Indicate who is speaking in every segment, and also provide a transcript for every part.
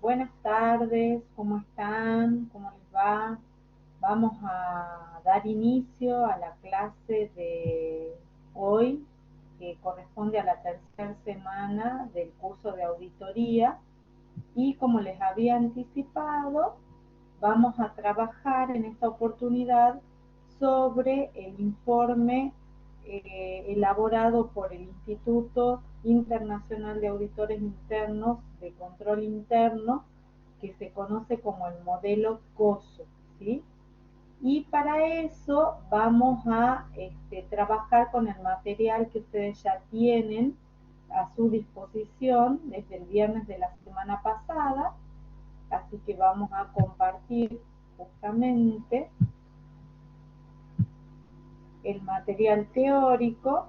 Speaker 1: Buenas tardes, ¿cómo están? ¿Cómo les va? Vamos a dar inicio a la clase de hoy, que corresponde a la tercera semana del curso de auditoría. Y como les había anticipado, vamos a trabajar en esta oportunidad sobre el informe elaborado por el Instituto Internacional de Auditores Internos de Control Interno, que se conoce como el modelo COSO, ¿sí? Y para eso vamos a trabajar con el material que ustedes ya tienen a su disposición desde el viernes de la semana pasada. Así que vamos a compartir justamente el material teórico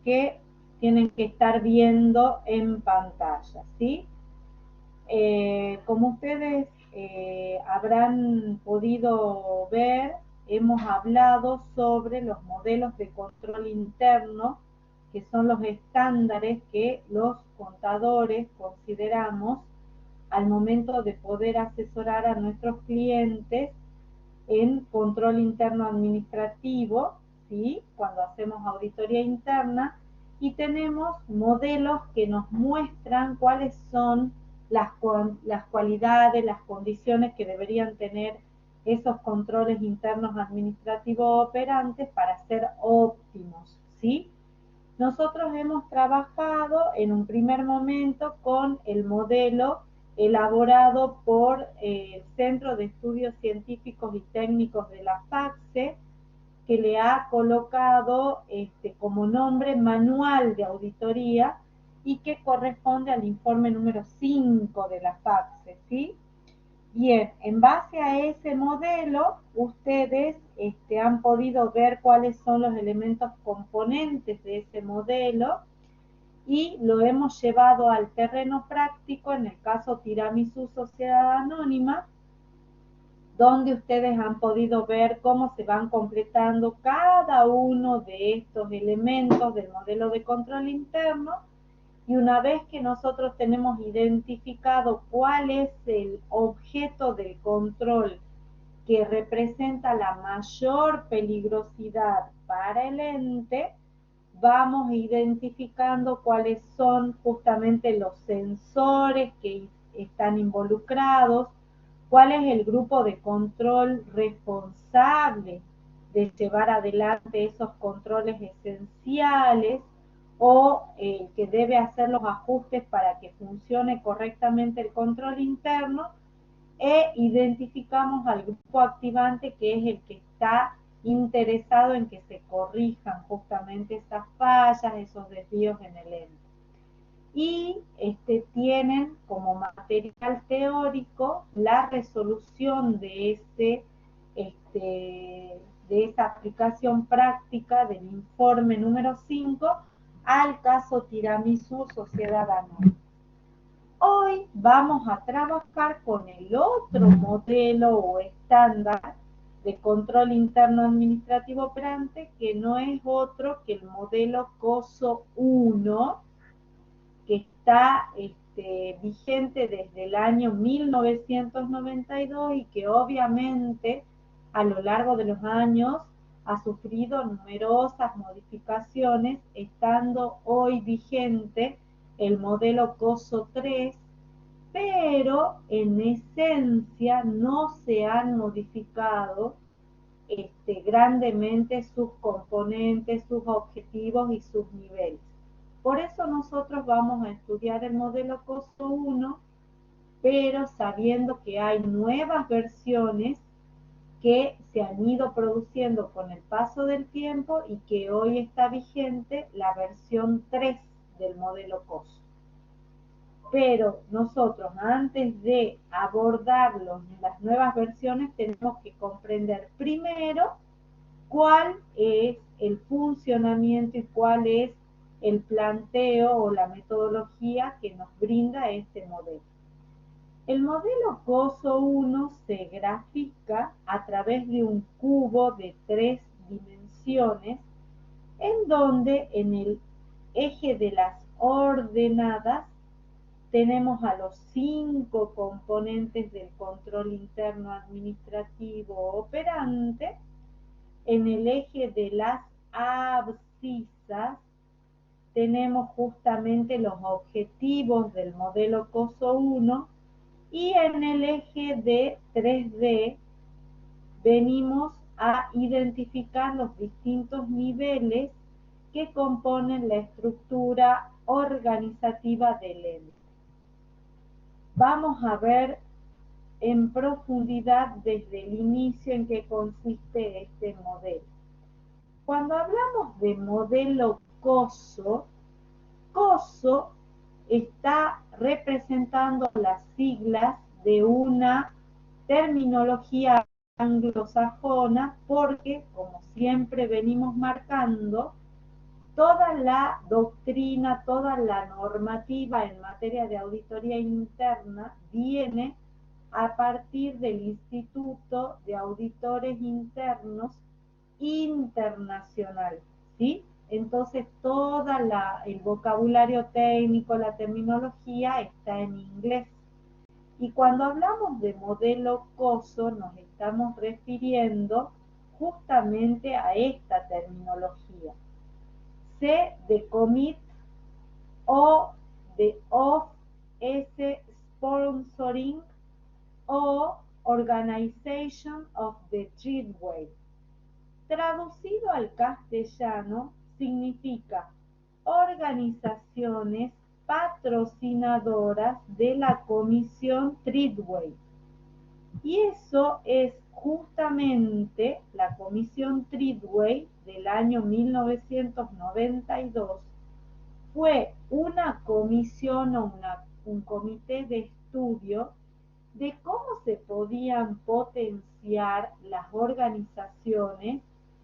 Speaker 1: que tienen que estar viendo en pantalla, ¿sí? Como ustedes habrán podido ver, hemos hablado sobre los modelos de control interno, que son los estándares que los contadores consideramos al momento de poder asesorar a nuestros clientes en control interno administrativo, ¿sí? Cuando hacemos auditoría interna, y tenemos modelos que nos muestran cuáles son las cualidades, las condiciones que deberían tener esos controles internos administrativos operantes para ser óptimos, ¿sí? Nosotros hemos trabajado en un primer momento con el modelo elaborado por el Centro de Estudios Científicos y Técnicos de la FACSE, que le ha colocado como nombre Manual de Auditoría y que corresponde al informe número 5 de la FACSE, ¿sí? Bien, en base a ese modelo, ustedes han podido ver cuáles son los elementos componentes de ese modelo y lo hemos llevado al terreno práctico en el caso Tiramisú Sociedad Anónima, donde ustedes han podido ver cómo se van completando cada uno de estos elementos del modelo de control interno. Y una vez que nosotros tenemos identificado cuál es el objeto del control que representa la mayor peligrosidad para el ente, vamos identificando cuáles son justamente los sensores que están involucrados, cuál es el grupo de control responsable de llevar adelante esos controles esenciales, o que debe hacer los ajustes para que funcione correctamente el control interno, e identificamos al grupo activante, que es el que está interesado en que se corrijan justamente esas fallas, esos desvíos en el ente. Y tienen como material teórico la resolución de esa aplicación práctica del informe número 5 al caso Tiramisú Sociedad Anónima. Hoy vamos a trabajar con el otro modelo o estándar de control interno administrativo operante, que no es otro que el modelo COSO 1, que está vigente desde el año 1992 y que obviamente a lo largo de los años ha sufrido numerosas modificaciones, estando hoy vigente el modelo COSO 3, pero en esencia no se han modificado grandemente sus componentes, sus objetivos y sus niveles. Por eso nosotros vamos a estudiar el modelo COSO 1, pero sabiendo que hay nuevas versiones que se han ido produciendo con el paso del tiempo y que hoy está vigente la versión 3 del modelo COSO. Pero nosotros, antes de abordar las nuevas versiones, tenemos que comprender primero cuál es el funcionamiento y cuál es el planteo o la metodología que nos brinda este modelo. El modelo COSO 1 se grafica a través de un cubo de 3 funciones, en donde en el eje de las ordenadas tenemos a los 5 componentes del control interno administrativo operante. En el eje de las abscisas tenemos justamente los objetivos del modelo COSO 1 y en el eje de 3D venimos a identificar los distintos niveles que componen la estructura organizativa del ente. Vamos a ver en profundidad desde el inicio en qué consiste este modelo. Cuando hablamos de modelo COSO, COSO está representando las siglas de una terminología anglosajona porque, como siempre venimos marcando, toda la doctrina, toda la normativa en materia de auditoría interna viene a partir del Instituto de Auditores Internos Internacional, ¿sí? Entonces todo el vocabulario técnico, la terminología está en inglés. Y cuando hablamos de modelo COSO nos estamos refiriendo justamente a esta terminología. C de commit, O de off, S sponsoring o organization of the Treatway. Traducido al castellano significa organizaciones patrocinadoras de la Comisión Treatway. Y eso es justamente la Comisión Treatway del año 1992. Fue una comisión o un comité de estudio de cómo se podían potenciar las organizaciones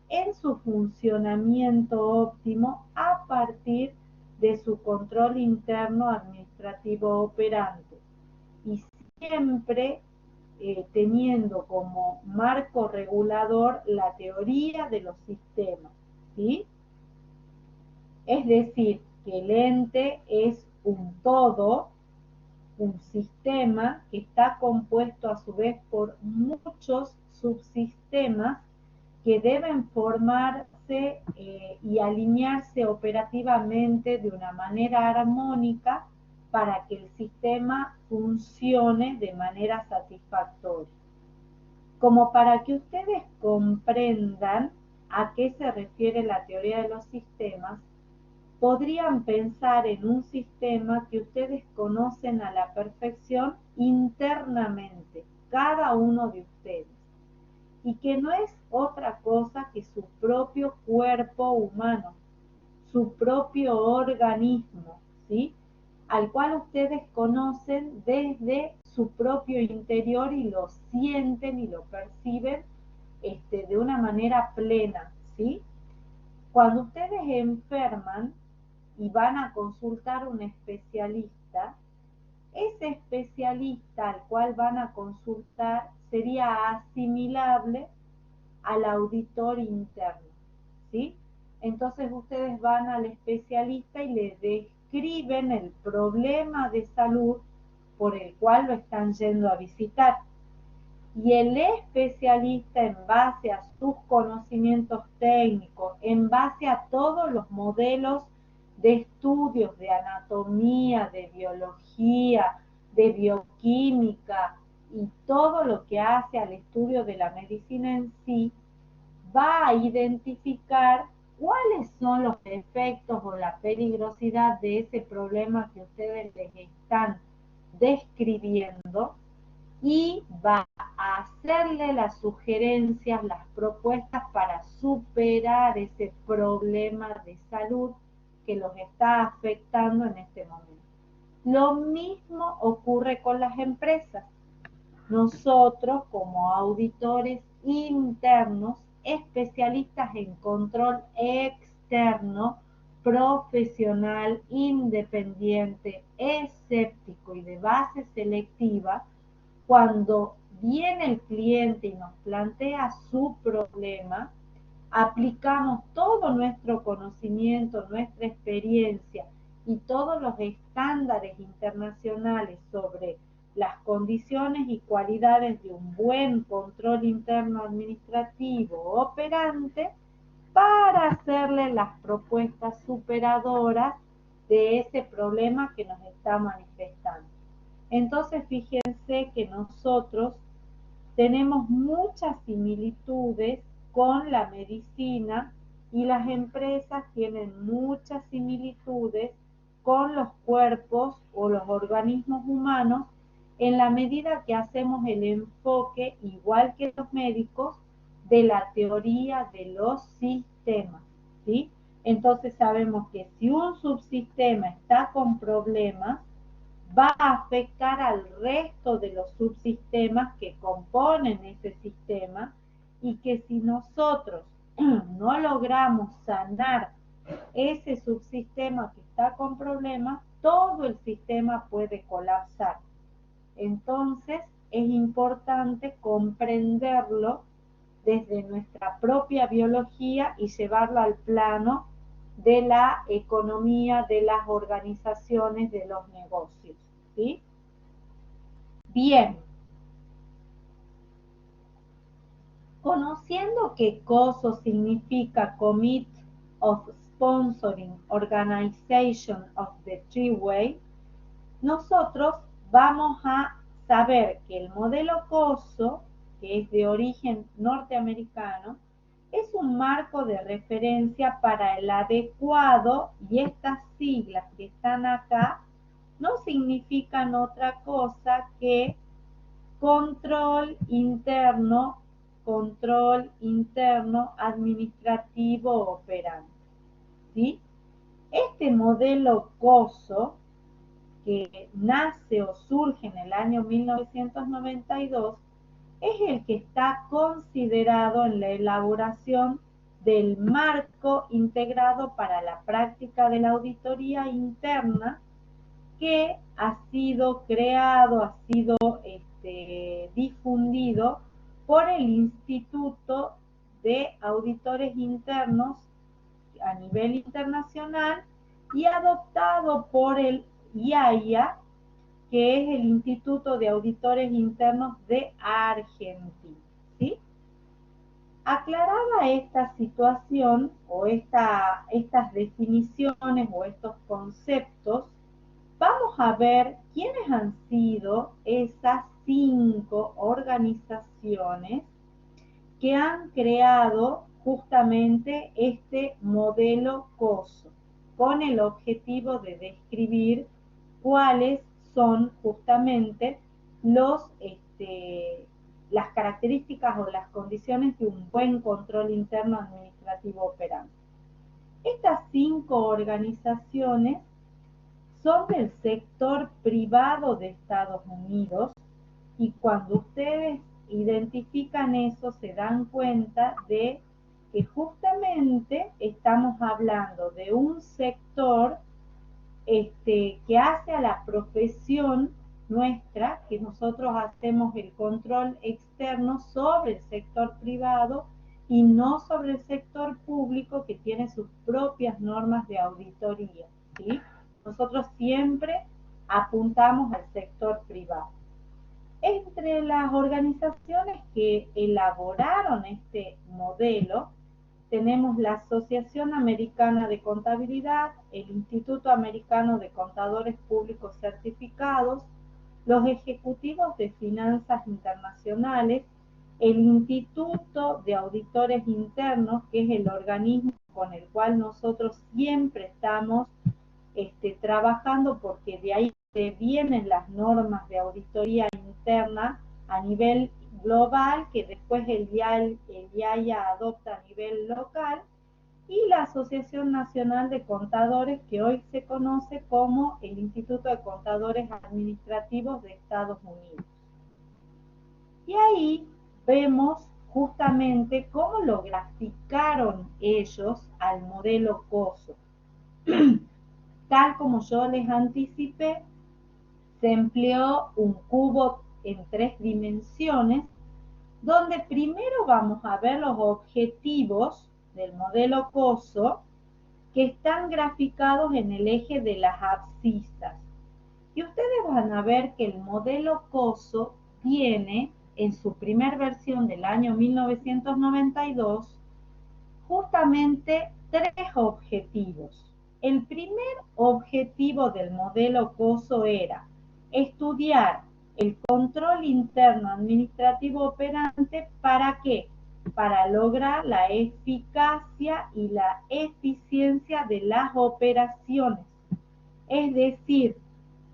Speaker 1: en su funcionamiento óptimo a partir de su control interno administrativo operante. Y siempre teniendo como marco regulador la teoría de los sistemas, ¿sí? Es decir, que el ente es un todo, un sistema que está compuesto a su vez por muchos subsistemas que deben formarse y alinearse operativamente de una manera armónica para que el sistema funcione de manera satisfactoria. Como para que ustedes comprendan a qué se refiere la teoría de los sistemas, podrían pensar en un sistema que ustedes conocen a la perfección internamente, cada uno de ustedes, y que no es otra cosa que su propio cuerpo humano, su propio organismo, ¿sí? Al cual ustedes conocen desde su propio interior y lo sienten y lo perciben de una manera plena, ¿sí? Cuando ustedes enferman y van a consultar a un especialista, ese especialista al cual van a consultar sería asimilable al auditor interno, ¿sí? Entonces ustedes van al especialista y le describen el problema de salud por el cual lo están yendo a visitar. Y el especialista, en base a sus conocimientos técnicos, en base a todos los modelos de estudios de anatomía, de biología, de bioquímica y todo lo que hace al estudio de la medicina en sí, va a identificar cuáles son los efectos o la peligrosidad de ese problema que ustedes les están describiendo y va a hacerle las sugerencias, las propuestas para superar ese problema de salud que los está afectando en este momento. Lo mismo ocurre con las empresas. Nosotros, como auditores internos, especialistas en control externo, profesional, independiente, escéptico y de base selectiva, cuando viene el cliente y nos plantea su problema, aplicamos todo nuestro conocimiento, nuestra experiencia y todos los estándares internacionales sobre las condiciones y cualidades de un buen control interno administrativo operante para hacerle las propuestas superadoras de ese problema que nos está manifestando. Entonces, fíjense que nosotros tenemos muchas similitudes con la medicina y las empresas tienen muchas similitudes con los cuerpos o los organismos humanos en la medida que hacemos el enfoque, igual que los médicos, de la teoría de los sistemas, ¿sí? Entonces sabemos que si un subsistema está con problemas, va a afectar al resto de los subsistemas que componen ese sistema y que si nosotros no logramos sanar ese subsistema que está con problemas, todo el sistema puede colapsar. Entonces es importante comprenderlo desde nuestra propia biología y llevarlo al plano de la economía, de las organizaciones, de los negocios, ¿sí? Bien, conociendo que COSO significa Commit of Sponsoring Organization of the Three-Way, nosotros vamos a saber que el modelo COSO, que es de origen norteamericano, es un marco de referencia para el adecuado, y estas siglas que están acá no significan otra cosa que control interno administrativo operante, ¿sí? Este modelo COSO, que nace o surge en el año 1992, es el que está considerado en la elaboración del marco integrado para la práctica de la auditoría interna, que ha sido creado, ha sido difundido por el Instituto de Auditores Internos a nivel internacional y adoptado por el IAIA, que es el Instituto de Auditores Internos de Argentina, ¿sí? Aclarada esta situación o estas definiciones o estos conceptos, vamos a ver quiénes han sido esas 5 organizaciones que han creado justamente este modelo COSO, con el objetivo de describir cuáles son justamente las características o las condiciones de un buen control interno administrativo operante. Estas 5 organizaciones son del sector privado de Estados Unidos, y cuando ustedes identifican eso se dan cuenta de que justamente estamos hablando de un sector que hace a la profesión nuestra, que nosotros hacemos el control externo sobre el sector privado y no sobre el sector público, que tiene sus propias normas de auditoría, ¿sí? Nosotros siempre apuntamos al sector privado. Entre las organizaciones que elaboraron este modelo, tenemos la Asociación Americana de Contabilidad, el Instituto Americano de Contadores Públicos Certificados, los Ejecutivos de Finanzas Internacionales, el Instituto de Auditores Internos, que es el organismo con el cual nosotros siempre estamos trabajando, porque de ahí vienen las normas de auditoría interna a nivel global, que después el IAIA adopta a nivel local, y la Asociación Nacional de Contadores, que hoy se conoce como el Instituto de Contadores Administrativos de Estados Unidos. Y ahí vemos justamente cómo lo graficaron ellos al modelo COSO. Tal como yo les anticipé, se empleó un cubo en 3 dimensiones, donde primero vamos a ver los objetivos del modelo COSO que están graficados en el eje de las abscisas. Y ustedes van a ver que el modelo COSO tiene, en su primer versión del año 1992, justamente tres objetivos. El primer objetivo del modelo COSO era estudiar el control interno administrativo operante. ¿Para qué? Para lograr la eficacia y la eficiencia de las operaciones. Es decir,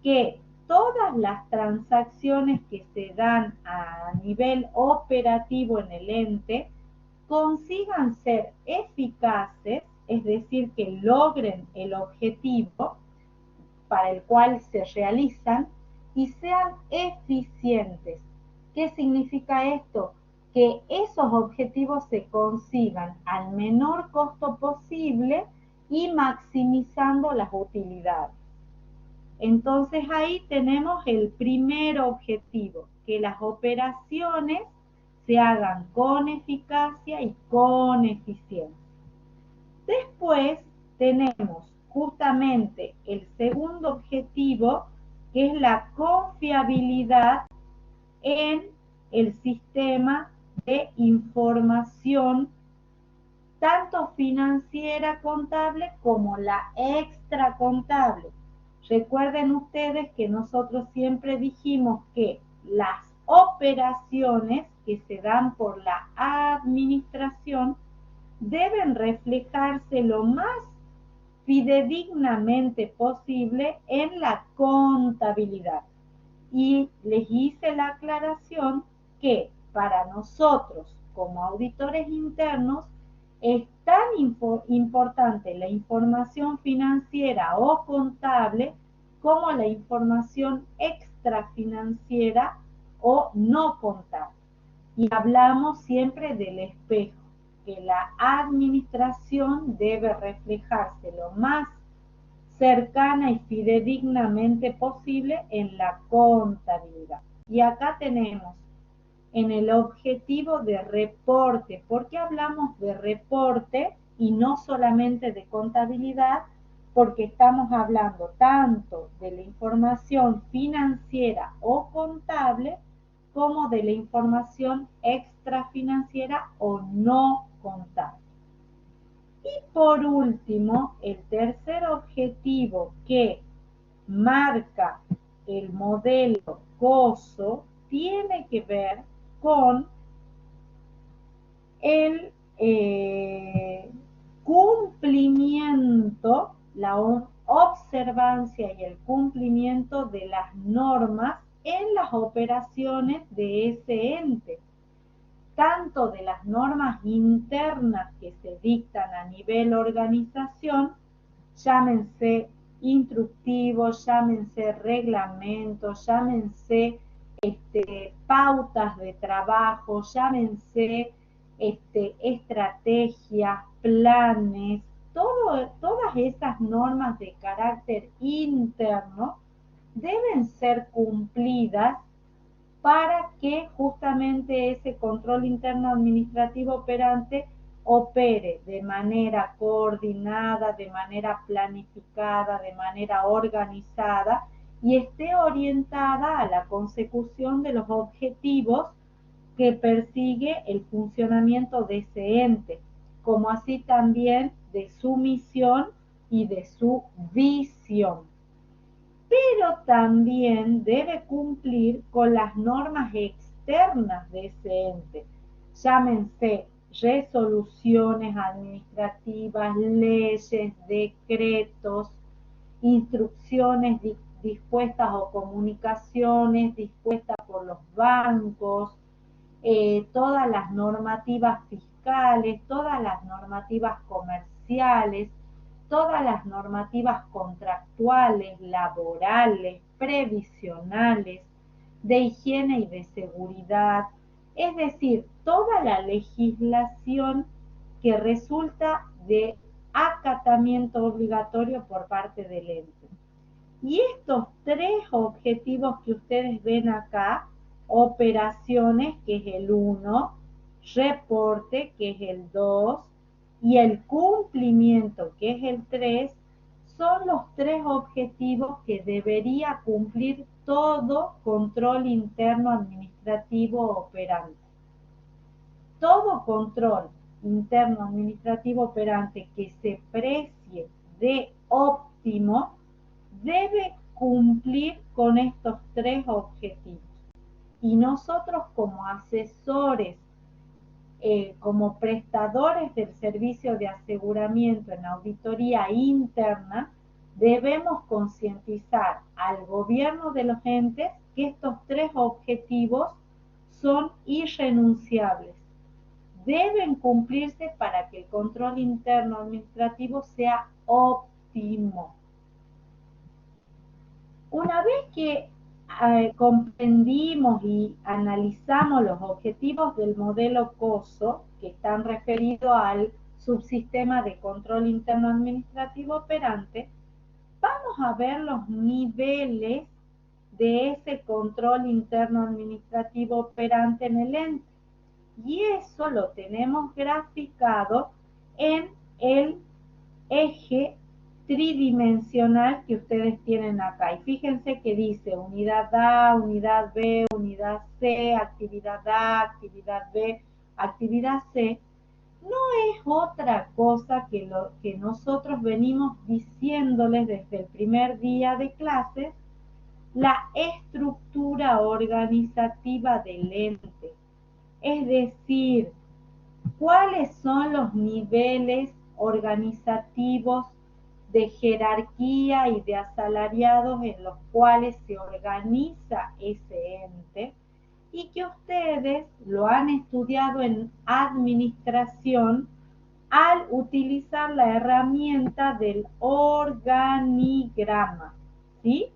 Speaker 1: que todas las transacciones que se dan a nivel operativo en el ente consigan ser eficaces, es decir, que logren el objetivo para el cual se realizan y sean eficientes. ¿Qué significa esto? Que esos objetivos se consigan al menor costo posible y maximizando las utilidades. Entonces ahí tenemos el primer objetivo, que las operaciones se hagan con eficacia y con eficiencia. Después tenemos justamente el segundo objetivo, que es la confiabilidad en el sistema de información, tanto financiera contable como la extracontable. Recuerden ustedes que nosotros siempre dijimos que las operaciones que se dan por la administración deben reflejarse lo más fidedignamente posible en la contabilidad. Y les hice la aclaración que para nosotros como auditores internos es tan importante la información financiera o contable como la información extrafinanciera o no contable. Y hablamos siempre del espejo, que la administración debe reflejarse lo más cercana y fidedignamente posible en la contabilidad. Y acá tenemos en el objetivo de reporte. ¿Por qué hablamos de reporte y no solamente de contabilidad? Porque estamos hablando tanto de la información financiera o contable como de la información extrafinanciera o no contable. Y por último, el tercer objetivo que marca el modelo COSO tiene que ver con el cumplimiento, la observancia y el cumplimiento de las normas en las operaciones de ese ente, tanto de las normas internas que se dictan a nivel organización, llámense instructivos, llámense reglamentos, llámense pautas de trabajo, llámense estrategias, planes, todas esas normas de carácter interno deben ser cumplidas para que justamente ese control interno administrativo operante opere de manera coordinada, de manera planificada, de manera organizada y esté orientada a la consecución de los objetivos que persigue el funcionamiento de ese ente, como así también de su misión y de su visión. Pero también debe cumplir con las normas externas de ese ente, llámense resoluciones administrativas, leyes, decretos, instrucciones dispuestas o comunicaciones dispuestas por los bancos, todas las normativas fiscales, todas las normativas comerciales, todas las normativas contractuales, laborales, previsionales, de higiene y de seguridad, es decir, toda la legislación que resulta de acatamiento obligatorio por parte del ente. Y estos tres objetivos que ustedes ven acá, operaciones, que es el 1, reporte, que es el 2, y el cumplimiento, que es el 3, son los 3 objetivos que debería cumplir todo control interno administrativo operante. Todo control interno administrativo operante que se precie de óptimo debe cumplir con estos 3 objetivos. Y nosotros como asesores, como prestadores del servicio de aseguramiento en auditoría interna, debemos concientizar al gobierno de los entes que estos 3 objetivos son irrenunciables. Deben cumplirse para que el control interno administrativo sea óptimo. Una vez que comprendimos y analizamos los objetivos del modelo COSO, que están referidos al subsistema de control interno administrativo operante, vamos a ver los niveles de ese control interno administrativo operante en el ente. Y eso lo tenemos graficado en el eje tridimensional que ustedes tienen acá. Y fíjense que dice unidad A, unidad B, unidad C, actividad A, actividad B, actividad C. No es otra cosa que lo que nosotros venimos diciéndoles desde el primer día de clases, la estructura organizativa del ente. Es decir, ¿cuáles son los niveles organizativos de jerarquía y de asalariados en los cuales se organiza ese ente? Y que ustedes lo han estudiado en administración al utilizar la herramienta del organigrama, ¿sí?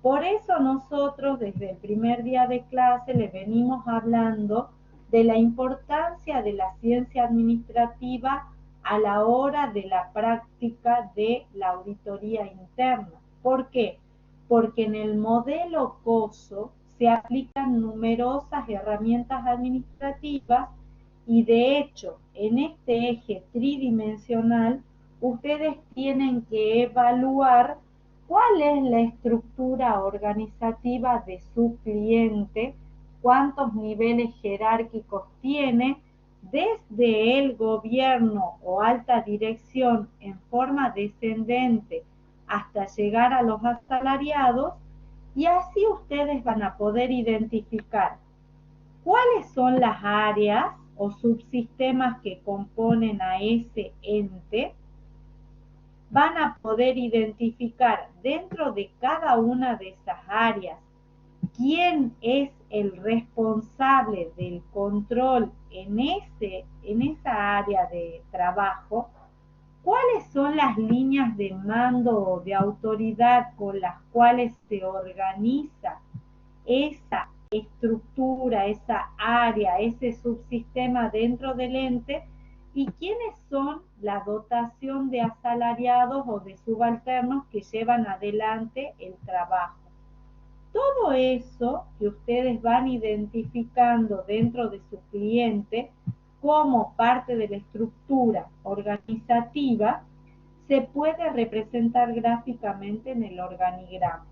Speaker 1: Por eso nosotros desde el primer día de clase le venimos hablando de la importancia de la ciencia administrativa a la hora de la práctica de la auditoría interna. ¿Por qué? Porque en el modelo COSO se aplican numerosas herramientas administrativas y de hecho en este eje tridimensional ustedes tienen que evaluar cuál es la estructura organizativa de su cliente, cuántos niveles jerárquicos tiene, desde el gobierno o alta dirección en forma descendente hasta llegar a los asalariados, y así ustedes van a poder identificar cuáles son las áreas o subsistemas que componen a ese ente. Van a poder identificar dentro de cada una de esas áreas quién es el responsable del control en esa área de trabajo, cuáles son las líneas de mando o de autoridad con las cuales se organiza esa estructura, esa área, ese subsistema dentro del ente, y quiénes son la dotación de asalariados o de subalternos que llevan adelante el trabajo. Todo eso que ustedes van identificando dentro de su cliente como parte de la estructura organizativa se puede representar gráficamente en el organigrama.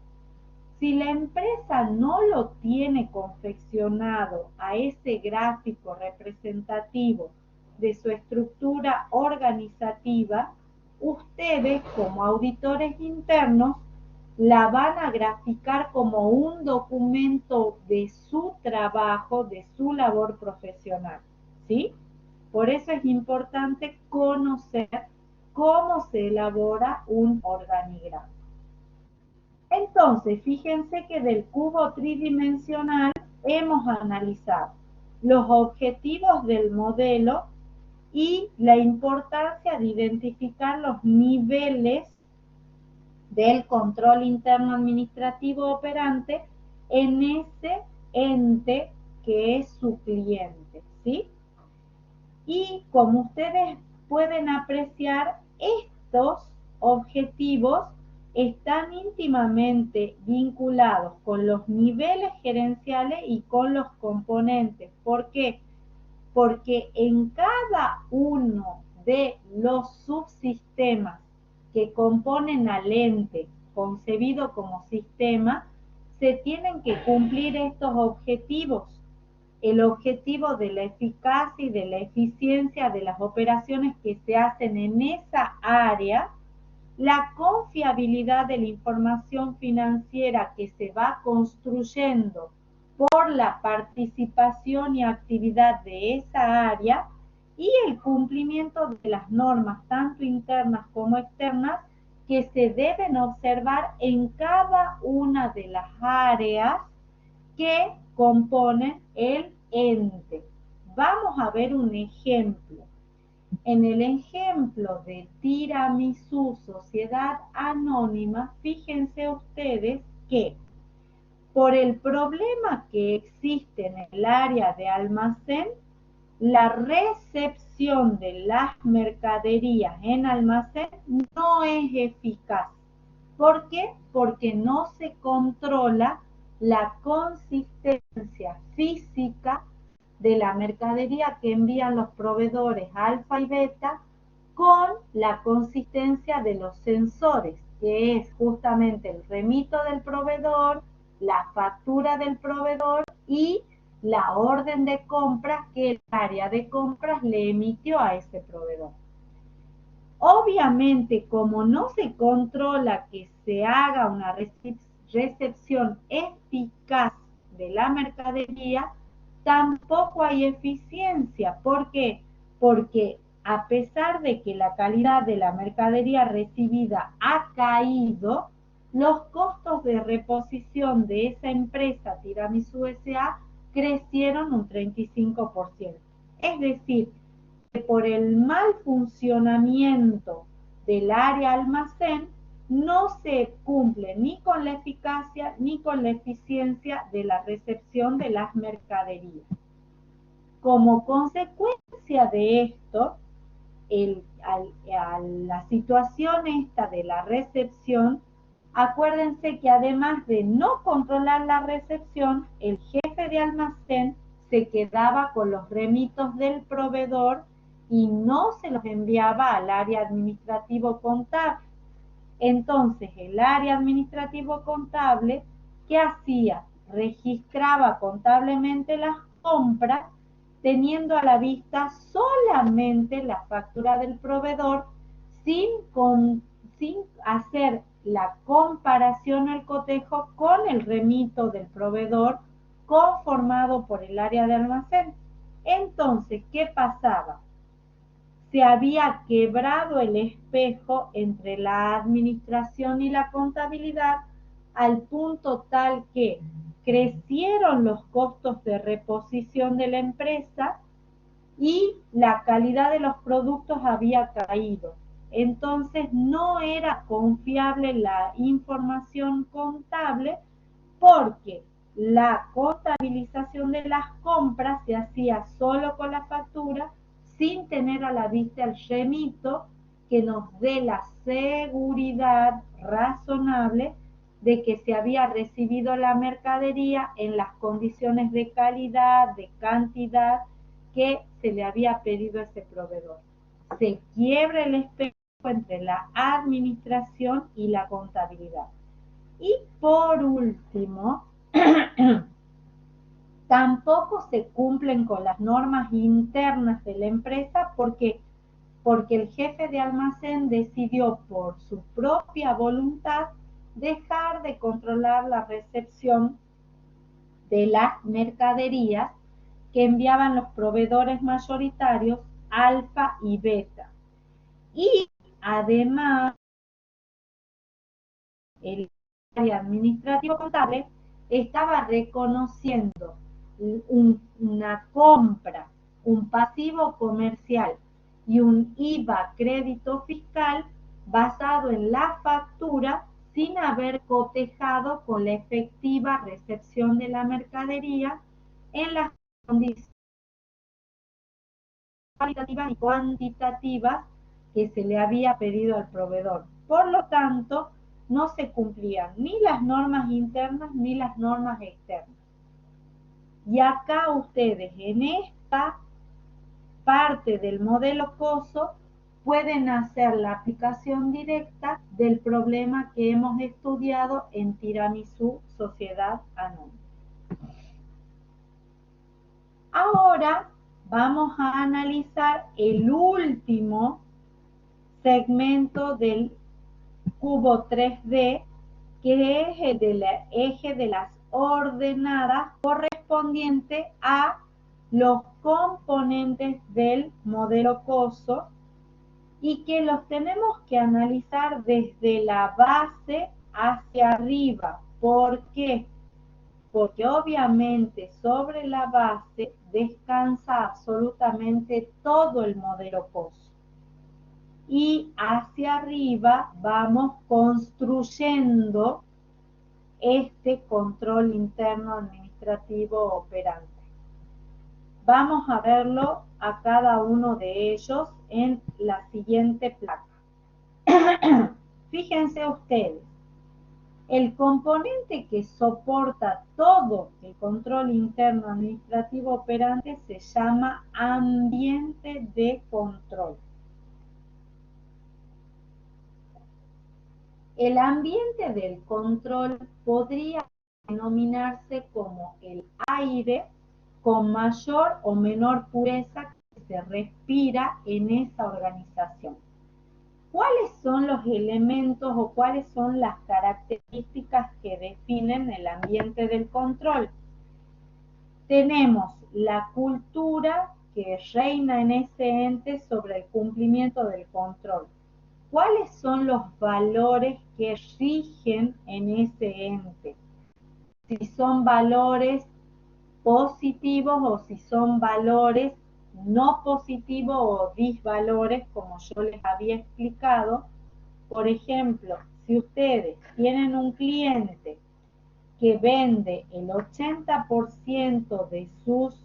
Speaker 1: Si la empresa no lo tiene confeccionado a ese gráfico representativo de su estructura organizativa, ustedes como auditores internos la van a graficar como un documento de su trabajo, de su labor profesional, ¿sí? Por eso es importante conocer cómo se elabora un organigrama. Entonces, fíjense que del cubo tridimensional hemos analizado los objetivos del modelo y la importancia de identificar los niveles del control interno administrativo operante en ese ente que es su cliente, ¿sí? Y como ustedes pueden apreciar, estos objetivos están íntimamente vinculados con los niveles gerenciales y con los componentes. ¿Por qué? Porque en cada uno de los subsistemas que componen al ente concebido como sistema, se tienen que cumplir estos objetivos. El objetivo de la eficacia y de la eficiencia de las operaciones que se hacen en esa área, la confiabilidad de la información financiera que se va construyendo por la participación y actividad de esa área y el cumplimiento de las normas tanto internas como externas que se deben observar en cada una de las áreas que componen el ente. Vamos a ver un ejemplo. En el ejemplo de Tiramisú Sociedad Anónima, fíjense ustedes que por el problema que existe en el área de almacén, la recepción de las mercaderías en almacén no es eficaz. ¿Por qué? Porque no se controla la consistencia física de la mercadería que envían los proveedores alfa y beta con la consistencia de los sensores, que es justamente el remito del proveedor, la factura del proveedor y la orden de compras que el área de compras le emitió a ese proveedor. Obviamente, como no se controla que se haga una recepción eficaz de la mercadería, tampoco hay eficiencia. ¿Por qué? Porque a pesar de que la calidad de la mercadería recibida ha caído, los costos de reposición de esa empresa Tiramisú S.A. crecieron un 35%. Es decir, que por el mal funcionamiento del área almacén no se cumple ni con la eficacia ni con la eficiencia de la recepción de las mercaderías. Como consecuencia de esto, a la situación esta de la recepción, acuérdense que además de no controlar la recepción, el jefe de almacén se quedaba con los remitos del proveedor y no se los enviaba al área administrativo contable. Entonces, el área administrativo contable, ¿qué hacía? Registraba contablemente las compras, teniendo a la vista solamente la factura del proveedor, sin hacer la comparación al cotejo con el remito del proveedor conformado por el área de almacén. Entonces, ¿qué pasaba? Se había quebrado el espejo entre la administración y la contabilidad al punto tal que crecieron los costos de reposición de la empresa y la calidad de los productos había caído. Entonces no era confiable la información contable porque la contabilización de las compras se hacía solo con la factura sin tener a la vista el remito que nos dé la seguridad razonable de que se había recibido la mercadería en las condiciones de calidad, de cantidad que se le había pedido a ese proveedor. Se quiebra el espejo entre la administración y la contabilidad. Y por último, tampoco se cumplen con las normas internas de la empresa porque el jefe de almacén decidió por su propia voluntad dejar de controlar la recepción de las mercaderías que enviaban los proveedores mayoritarios alfa y beta. Y además, el área administrativo contable estaba reconociendo una compra, un pasivo comercial y un IVA crédito fiscal basado en la factura sin haber cotejado con la efectiva recepción de la mercadería en las condiciones cualitativas y cuantitativas que se le había pedido al proveedor. Por lo tanto, no se cumplían ni las normas internas ni las normas externas. Y acá ustedes en esta parte del modelo COSO pueden hacer la aplicación directa del problema que hemos estudiado en Tiramisú Sociedad Anónima. Ahora vamos a analizar el último segmento del cubo 3D, que es el del eje de las ordenadas correspondiente a los componentes del modelo COSO, y que los tenemos que analizar desde la base hacia arriba. ¿Por qué? Porque obviamente sobre la base descansa absolutamente todo el modelo COSO. Y hacia arriba vamos construyendo este control interno administrativo operante. Vamos a verlo a cada uno de ellos en la siguiente placa. Fíjense ustedes, el componente que soporta todo el control interno administrativo operante se llama ambiente de control. El ambiente del control podría denominarse como el aire con mayor o menor pureza que se respira en esa organización. ¿Cuáles son los elementos o cuáles son las características que definen el ambiente del control? Tenemos la cultura que reina en ese ente sobre el cumplimiento del control. ¿Cuáles son los valores que rigen en ese ente? Si son valores positivos o si son valores no positivos o disvalores, como yo les había explicado. Por ejemplo, si ustedes tienen un cliente que vende el 80% de sus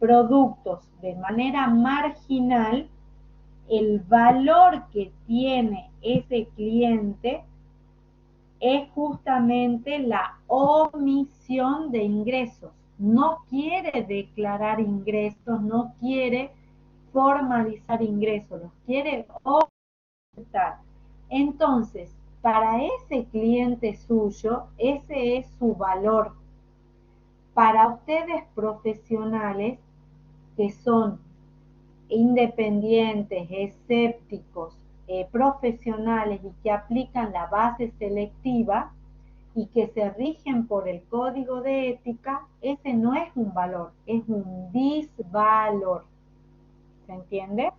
Speaker 1: productos de manera marginal, el valor que tiene ese cliente es justamente la omisión de ingresos. No quiere declarar ingresos, no quiere formalizar ingresos, los quiere ocultar. Entonces, para ese cliente suyo, ese es su valor. Para ustedes profesionales que son independientes, escépticos, profesionales y que aplican la base selectiva y que se rigen por el código de ética, ese no es un valor, es un disvalor. ¿Se entiende?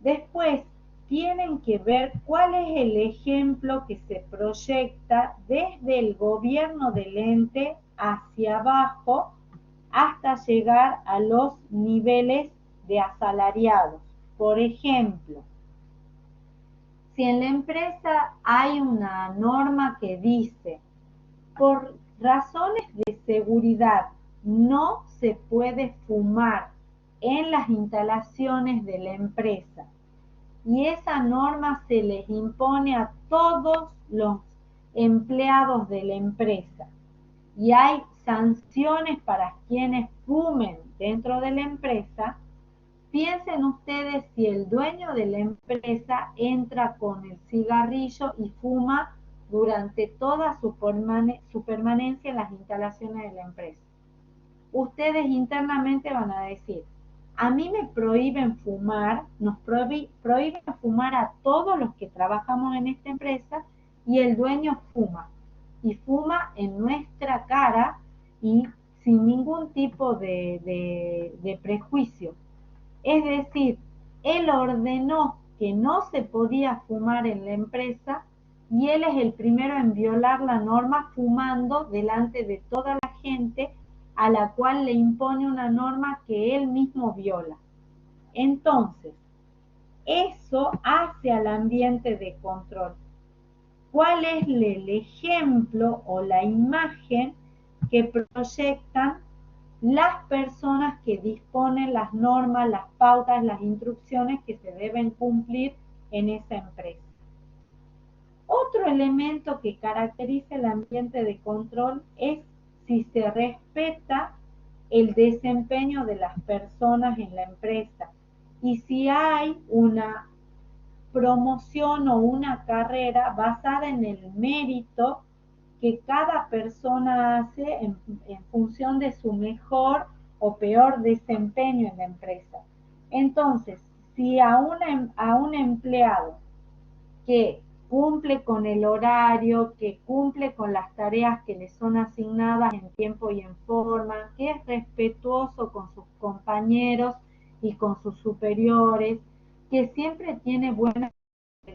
Speaker 1: Después tienen que ver cuál es el ejemplo que se proyecta desde el gobierno del ente hacia abajo hasta llegar a los niveles de asalariados. Por ejemplo, si en la empresa hay una norma que dice, por razones de seguridad, no se puede fumar en las instalaciones de la empresa, y esa norma se les impone a todos los empleados de la empresa, y hay sanciones para quienes fumen dentro de la empresa, piensen ustedes si el dueño de la empresa entra con el cigarrillo y fuma durante toda su permanencia en las instalaciones de la empresa. Ustedes internamente van a decir, a mí me prohíben fumar, nos prohíben fumar a todos los que trabajamos en esta empresa, y el dueño fuma. Y fuma en nuestra cara y sin ningún tipo de prejuicio. Es decir, él ordenó que no se podía fumar en la empresa y él es el primero en violar la norma fumando delante de toda la gente a la cual le impone una norma que él mismo viola. Entonces, eso hace al ambiente de control. ¿Cuál es el ejemplo o la imagen que proyectan las personas que disponen las normas, las pautas, las instrucciones que se deben cumplir en esa empresa? Otro elemento que caracteriza el ambiente de control es si se respeta el desempeño de las personas en la empresa, y si hay una promoción o una carrera basada en el mérito que cada persona hace en función de su mejor o peor desempeño en la empresa. Entonces, si a un empleado que cumple con el horario, que cumple con las tareas que le son asignadas en tiempo y en forma, que es respetuoso con sus compañeros y con sus superiores, que siempre tiene buena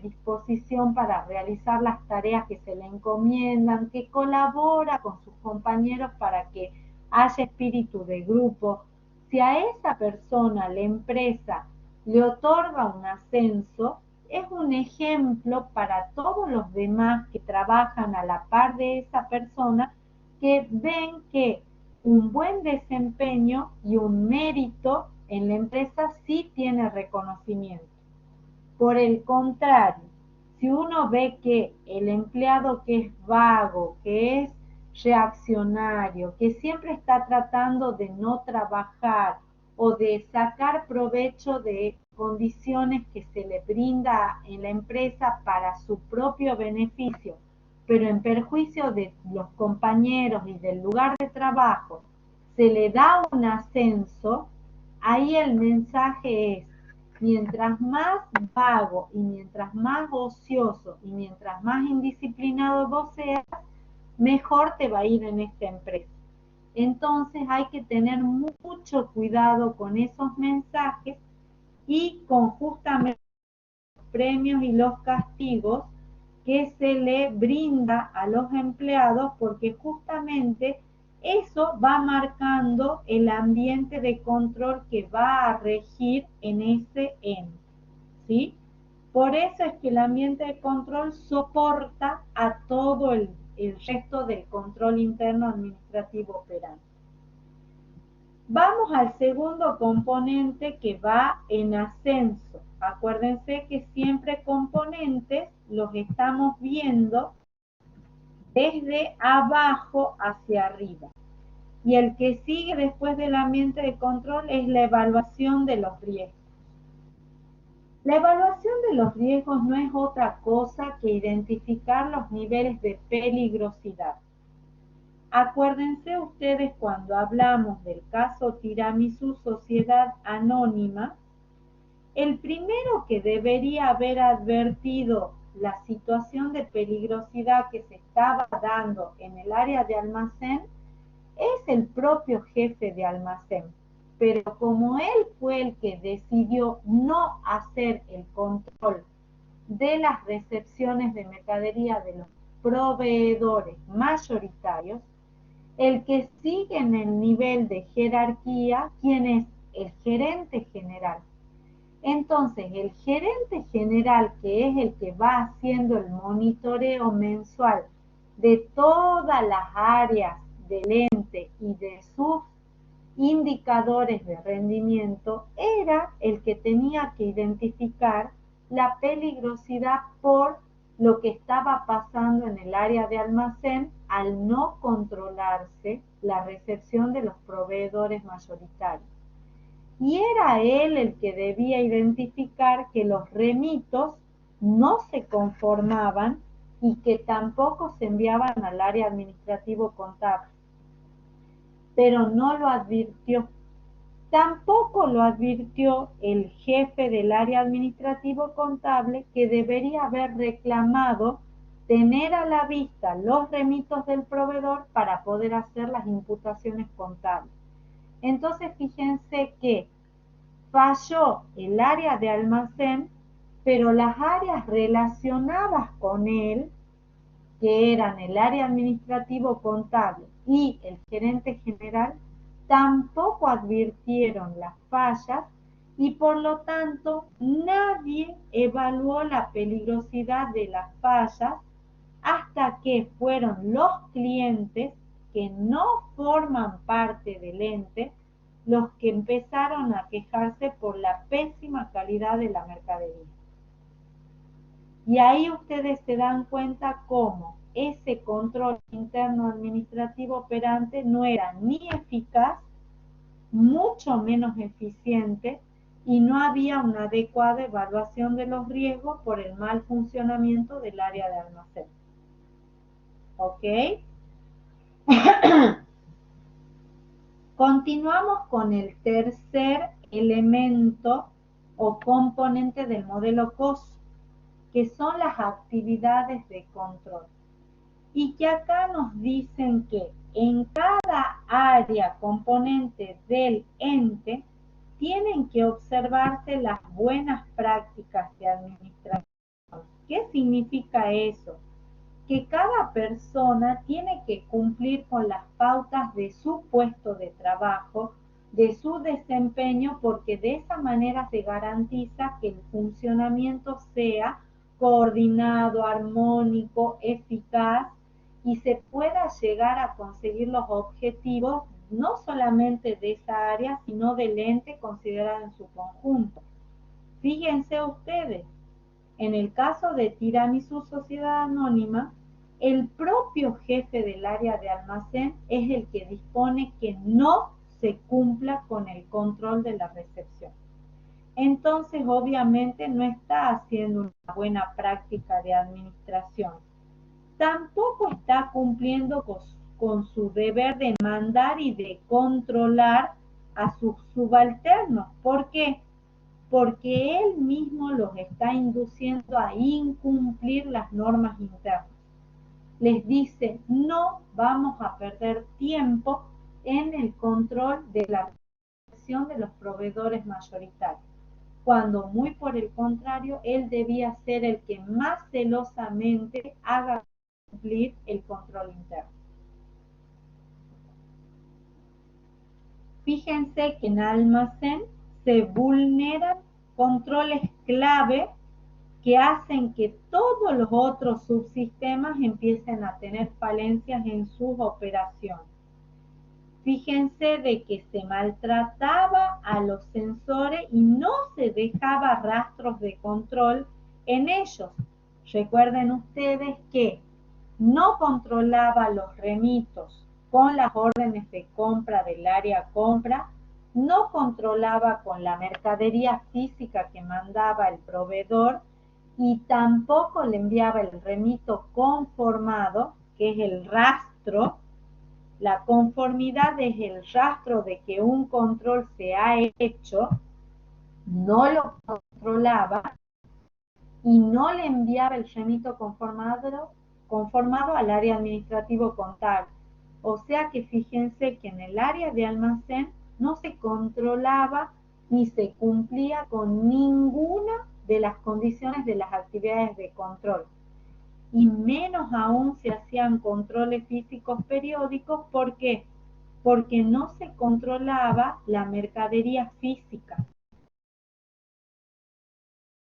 Speaker 1: disposición para realizar las tareas que se le encomiendan, que colabora con sus compañeros para que haya espíritu de grupo. Si a esa persona, la empresa, le otorga un ascenso, es un ejemplo para todos los demás que trabajan a la par de esa persona, que ven que un buen desempeño y un mérito en la empresa sí tiene reconocimiento. Por el contrario, si uno ve que el empleado que es vago, que es reaccionario, que siempre está tratando de no trabajar o de sacar provecho de condiciones que se le brinda en la empresa para su propio beneficio, pero en perjuicio de los compañeros y del lugar de trabajo, se le da un ascenso, ahí el mensaje es: mientras más vago y mientras más ocioso y mientras más indisciplinado vos seas, mejor te va a ir en esta empresa. Entonces hay que tener mucho cuidado con esos mensajes y con justamente los premios y los castigos que se le brinda a los empleados, porque justamente eso va marcando el ambiente de control que va a regir en ese ente, ¿sí? Por eso es que el ambiente de control soporta a todo el resto del control interno administrativo operante. Vamos al segundo componente que va en ascenso. Acuérdense que siempre componentes los estamos viendo desde abajo hacia arriba. Y el que sigue después del ambiente de control es la evaluación de los riesgos. La evaluación de los riesgos no es otra cosa que identificar los niveles de peligrosidad. Acuérdense ustedes cuando hablamos del caso Tiramisú Sociedad Anónima, el primero que debería haber advertido la situación de peligrosidad que se estaba dando en el área de almacén es el propio jefe de almacén. Pero como él fue el que decidió no hacer el control de las recepciones de mercadería de los proveedores mayoritarios, el que sigue en el nivel de jerarquía, ¿quién es? El gerente general. Entonces, el gerente general, que es el que va haciendo el monitoreo mensual de todas las áreas del ente y de sus indicadores de rendimiento, era el que tenía que identificar la peligrosidad por lo que estaba pasando en el área de almacén al no controlarse la recepción de los proveedores mayoritarios. Y era él el que debía identificar que los remitos no se conformaban y que tampoco se enviaban al área administrativo contable. Pero no lo advirtió. Tampoco lo advirtió el jefe del área administrativo contable, que debería haber reclamado tener a la vista los remitos del proveedor para poder hacer las imputaciones contables. Entonces fíjense que falló el área de almacén, pero las áreas relacionadas con él, que eran el área administrativo contable y el gerente general, tampoco advirtieron las fallas y por lo tanto nadie evaluó la peligrosidad de las fallas hasta que fueron los clientes que no forman parte del ente los que empezaron a quejarse por la pésima calidad de la mercadería. Y ahí ustedes se dan cuenta cómo ese control interno administrativo operante no era ni eficaz, mucho menos eficiente, y no había una adecuada evaluación de los riesgos por el mal funcionamiento del área de almacén. ¿Ok? Continuamos con el tercer elemento o componente del modelo COS, que son las actividades de control. Y que acá nos dicen que en cada área componente del ente tienen que observarse las buenas prácticas de administración. ¿Qué significa eso? Que cada persona tiene que cumplir con las pautas de su puesto de trabajo, de su desempeño, porque de esa manera se garantiza que el funcionamiento sea coordinado, armónico, eficaz y se pueda llegar a conseguir los objetivos no solamente de esa área, sino del ente considerado en su conjunto. Fíjense ustedes, en el caso de Tiramisú Sociedad Anónima, el propio jefe del área de almacén es el que dispone que no se cumpla con el control de la recepción. Entonces, obviamente, no está haciendo una buena práctica de administración. Tampoco está cumpliendo con su deber de mandar y de controlar a sus subalternos. ¿Por qué? Porque él mismo los está induciendo a incumplir las normas internas. Les dice, no vamos a perder tiempo en el control de la recepción de los proveedores mayoritarios, cuando muy por el contrario, él debía ser el que más celosamente haga cumplir el control interno. Fíjense que en almacén se vulneran controles clave que hacen que todos los otros subsistemas empiecen a tener falencias en sus operaciones. Fíjense de que se maltrataba a los sensores y no se dejaba rastros de control en ellos. Recuerden ustedes que no controlaba los remitos con las órdenes de compra del área compra, no controlaba con la mercadería física que mandaba el proveedor y tampoco le enviaba el remito conformado, que es el rastro. La conformidad es el rastro de que un control se ha hecho, no lo controlaba y no le enviaba el remito conformado al área administrativo contable. O sea que fíjense que en el área de almacén no se controlaba ni se cumplía con ninguna de las condiciones de las actividades de control. Y menos aún se hacían controles físicos periódicos. ¿Por qué? Porque no se controlaba la mercadería física.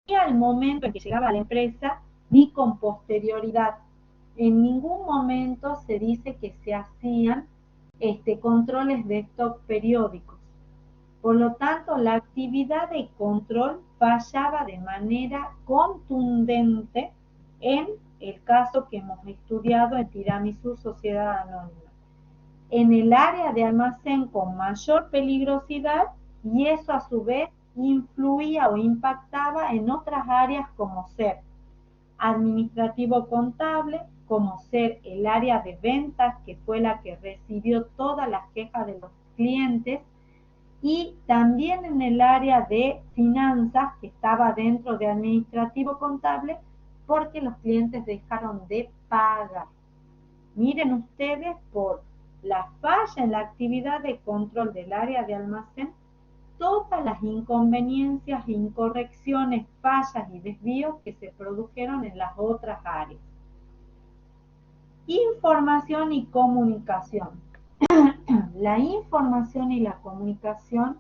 Speaker 1: Ni al momento en que llegaba a la empresa, ni con posterioridad. En ningún momento se dice que se hacían controles de stock periódicos. Por lo tanto, la actividad de control fallaba de manera contundente en el caso que hemos estudiado en Tiramisú Sociedad Anónima. En el área de almacén con mayor peligrosidad, y eso a su vez influía o impactaba en otras áreas como ser administrativo contable, como ser el área de ventas, que fue la que recibió todas las quejas de los clientes, y también en el área de finanzas, que estaba dentro de administrativo contable, porque los clientes dejaron de pagar. Miren ustedes, por la falla en la actividad de control del área de almacén, todas las inconveniencias, incorrecciones, fallas y desvíos que se produjeron en las otras áreas. Información y comunicación. La información y la comunicación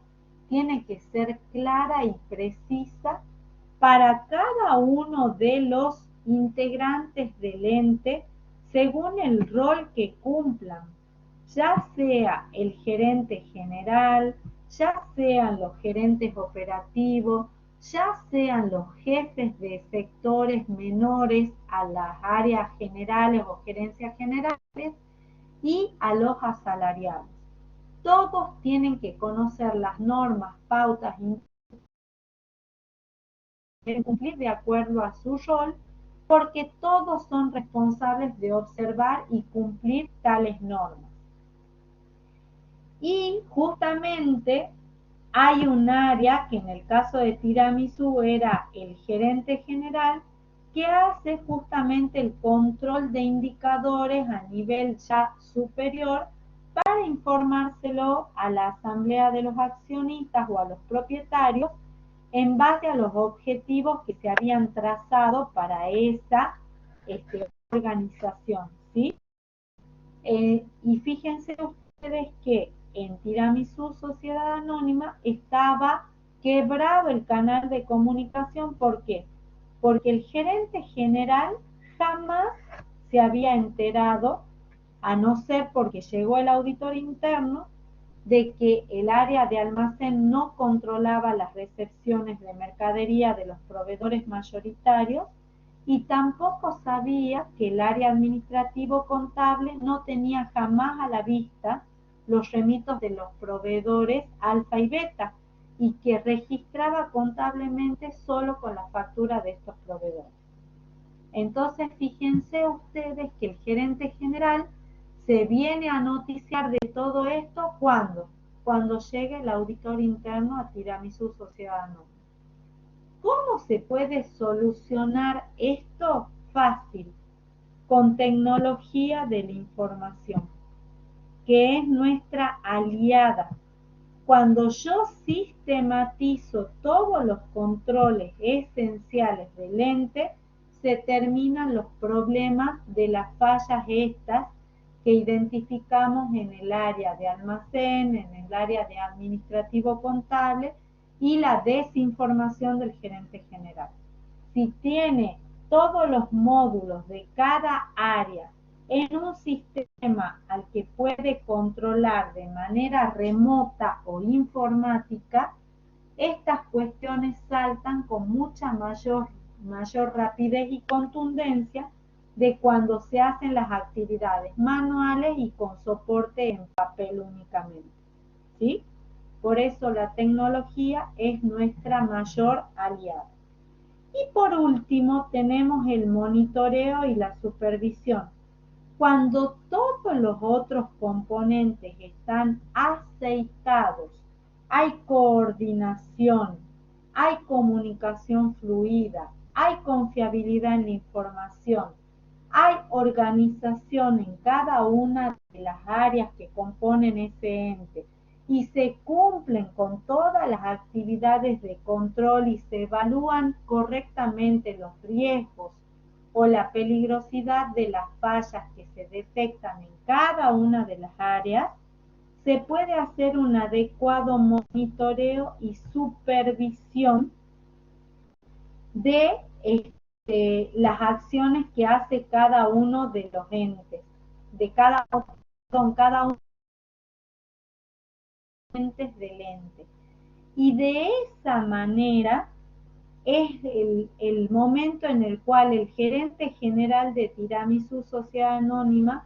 Speaker 1: tiene que ser clara y precisa para cada uno de los integrantes del ente según el rol que cumplan, ya sea el gerente general, ya sean los gerentes operativos, ya sean los jefes de sectores menores a las áreas generales o gerencias generales y a los asalariados. Todos tienen que conocer las normas, pautas deben cumplir de acuerdo a su rol, porque todos son responsables de observar y cumplir tales normas. Y justamente hay un área que en el caso de Tiramisú era el gerente general, que hace justamente el control de indicadores a nivel ya superior para informárselo a la asamblea de los accionistas o a los propietarios en base a los objetivos que se habían trazado para esa organización, ¿sí? Y fíjense ustedes que en Tiramisú Sociedad Anónima estaba quebrado el canal de comunicación. ¿Por qué? Porque el gerente general jamás se había enterado, a no ser porque llegó el auditor interno, de que el área de almacén no controlaba las recepciones de mercadería de los proveedores mayoritarios y tampoco sabía que el área administrativo contable no tenía jamás a la vista los remitos de los proveedores alfa y beta y que registraba contablemente solo con la factura de estos proveedores. Entonces, fíjense ustedes que el gerente general se viene a noticiar de todo esto cuando llegue el auditor interno a Tiramisú Sociedad Anónima. ¿Cómo se puede solucionar esto? Fácil, con tecnología de la información, que es nuestra aliada. Cuando yo sistematizo todos los controles esenciales del ente, se terminan los problemas de las fallas estas que identificamos en el área de almacén, en el área de administrativo contable y la desinformación del gerente general. Si tiene todos los módulos de cada área en un sistema al que puede controlar de manera remota o informática, estas cuestiones saltan con mucha mayor rapidez y contundencia de cuando se hacen las actividades manuales y con soporte en papel únicamente, ¿sí? Por eso la tecnología es nuestra mayor aliada. Y por último tenemos el monitoreo y la supervisión. Cuando todos los otros componentes están aceitados, hay coordinación, hay comunicación fluida, hay confiabilidad en la información, hay organización en cada una de las áreas que componen ese ente y se cumplen con todas las actividades de control y se evalúan correctamente los riesgos o la peligrosidad de las fallas que se detectan en cada una de las áreas, se puede hacer un adecuado monitoreo y supervisión de las acciones que hace cada uno de los entes, de cada uno de los entes del ente. Y de esa manera es el momento en el cual el gerente general de Tiramisú Sociedad Anónima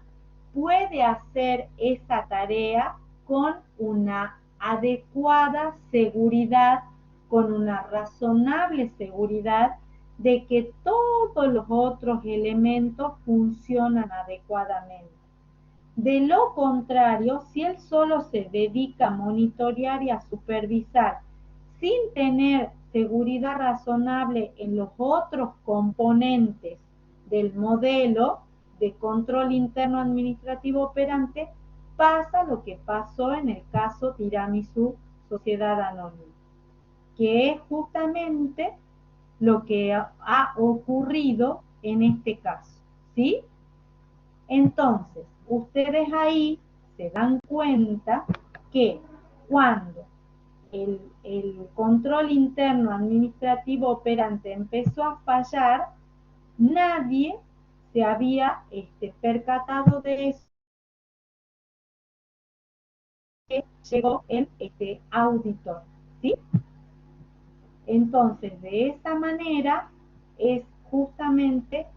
Speaker 1: puede hacer esa tarea con una adecuada seguridad, con una razonable seguridad de que todos los otros elementos funcionan adecuadamente. De lo contrario, si él solo se dedica a monitorear y a supervisar sin tener seguridad razonable en los otros componentes del modelo de control interno administrativo operante, pasa lo que pasó en el caso Tiramisú Sociedad Anónima, que es justamente lo que ha ocurrido en este caso, ¿sí? Entonces, ustedes ahí se dan cuenta que cuando el control interno administrativo operante empezó a fallar, nadie se había percatado de eso, que llegó el auditor, ¿sí? Entonces, de esa manera es justamente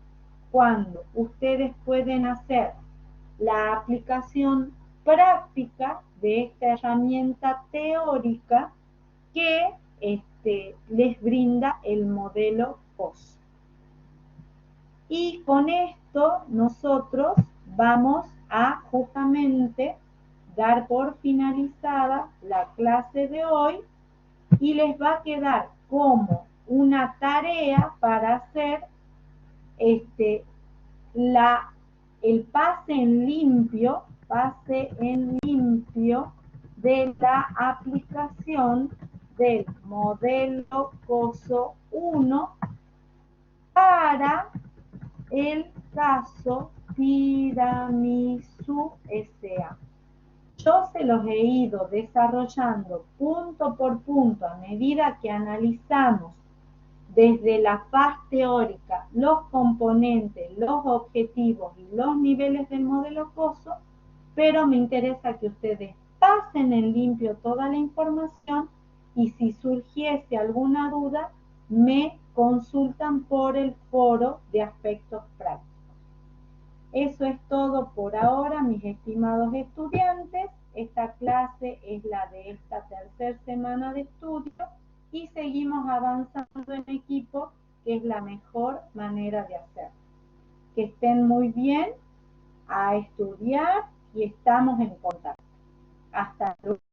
Speaker 1: cuando ustedes pueden hacer la aplicación práctica de esta herramienta teórica que les brinda el modelo COSO. Y con esto nosotros vamos a justamente dar por finalizada la clase de hoy y les va a quedar como una tarea para hacer el pase en limpio de la aplicación del modelo COSO 1 para el caso Tiramisú S.A. Yo se los he ido desarrollando punto por punto a medida que analizamos desde la faz teórica los componentes, los objetivos y los niveles del modelo COSO, pero me interesa que ustedes pasen en limpio toda la información y si surgiese alguna duda, me consultan por el foro de aspectos prácticos. Eso es todo por ahora, mis estimados estudiantes. Esta clase es la de esta tercera semana de estudio y seguimos avanzando en equipo, que es la mejor manera de hacerlo. Que estén muy bien, a estudiar y estamos en contacto. Hasta luego.